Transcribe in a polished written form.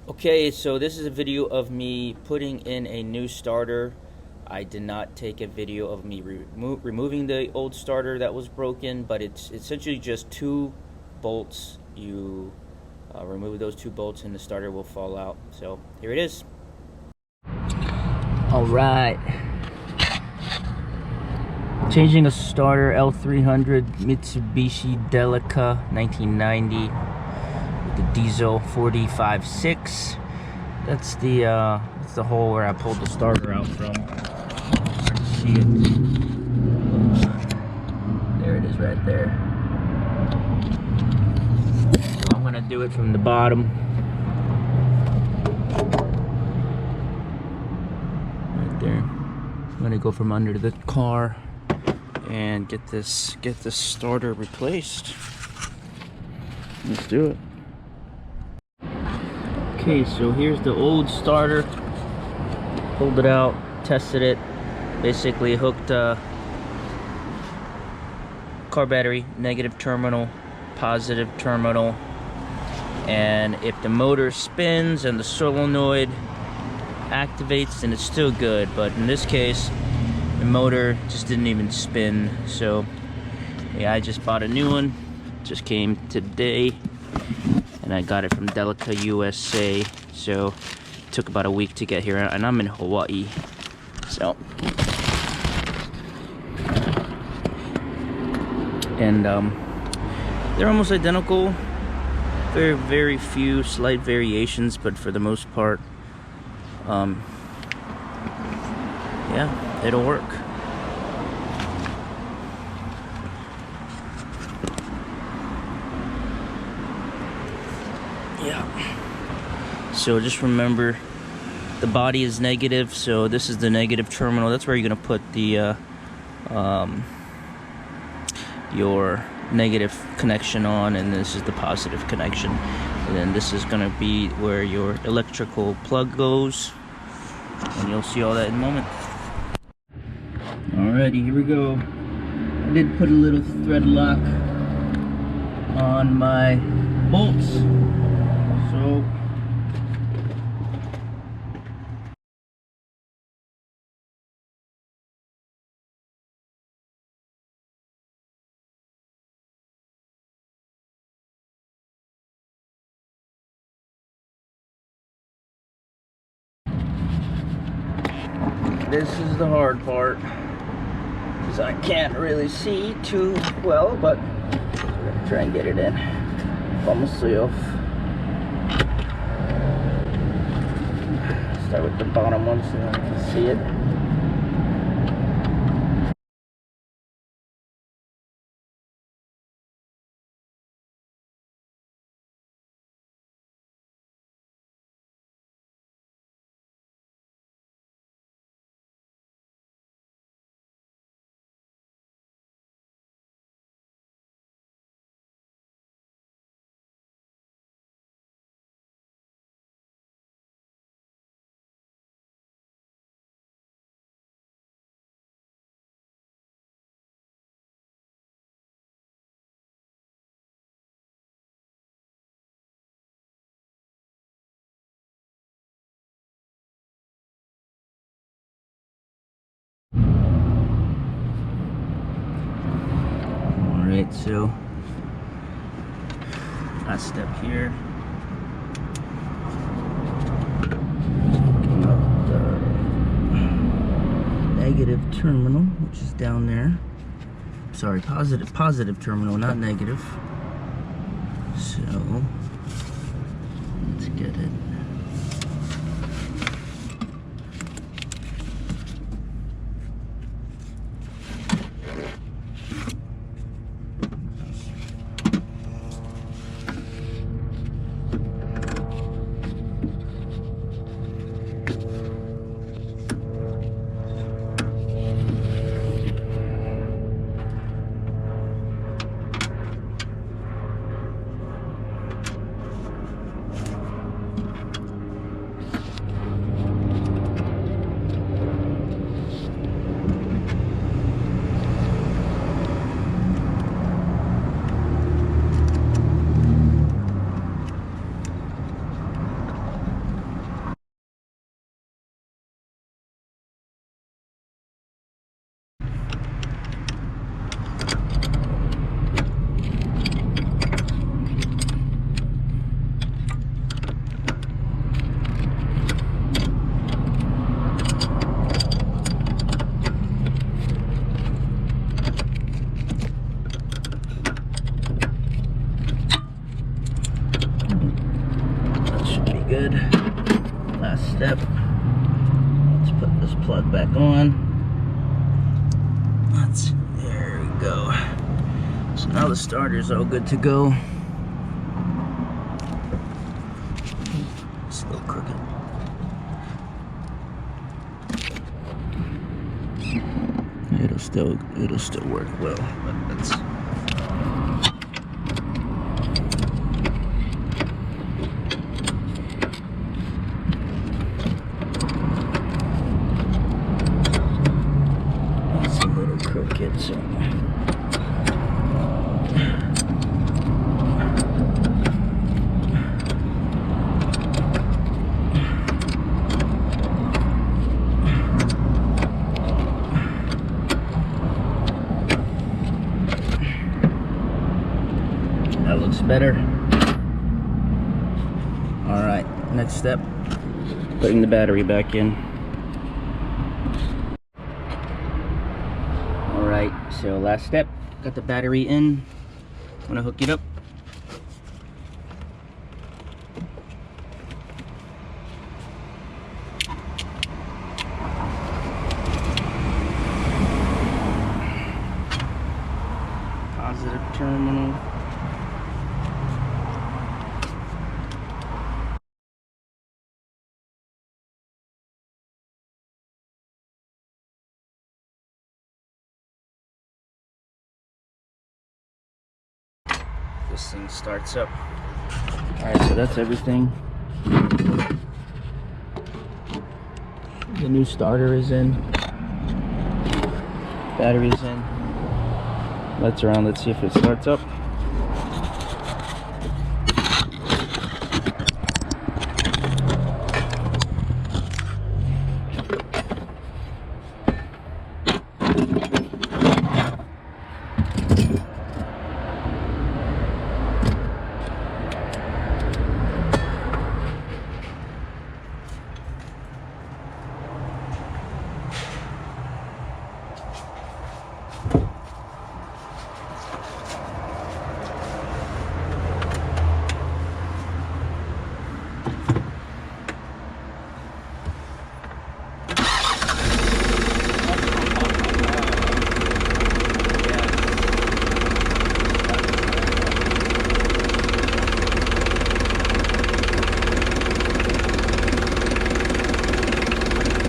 Okay, so this is a video of me putting in a new starter. I did not take a video of me removing the old starter that was broken, but it's essentially just two bolts. You remove those two bolts and the starter will fall out. So here it is. All right. Changing a starter, L300 Mitsubishi Delica 1990 with the diesel 4D56. That's the hole where I pulled the starter out from. Hard to see it. There it is right there. So I'm gonna do it from the bottom. Right there. I'm gonna go from under the car and get this starter replaced. Let's do it. Okay, so here's the old starter. Pulled it out, tested it. Basically hooked car battery, negative terminal, positive terminal. And if the motor spins and the solenoid activates, then it's still good. But in this case, the motor just didn't even spin. So yeah, I just bought a new one. Just came today. And I got it from Delica USA. So it took about a week to get here, and I'm in Hawaii. So and they're almost identical. Very few slight variations, but for the most part, yeah, it'll work. Yeah. So just remember, the body is negative, so this is the negative terminal. That's where you're gonna put the your negative connection on, and this is the positive connection. And then this is gonna be where your electrical plug goes, and you'll see all that in a moment. Alrighty, here we go. I did put a little thread lock on my bolts. So this is the hard part, because I can't really see too well, but we're gonna try and get it in by myself. Start with the bottom one so I can see it. Alright, so last step here. Came up the negative terminal, which is down there. Sorry, positive terminal, not negative. So let's get it. good. Last step. Let's put this plug back on. There we go. So now the starter's all good to go. It's a little crooked. It'll still work well, but that's a little crooked, so that looks better. All right, next step, putting the battery back in. All right, so last step, got the battery in. I'm gonna hook it up. Positive terminal. This thing starts up. Alright, so that's everything. The new starter is in. Battery's in. Lights are on. Let's see if it starts up.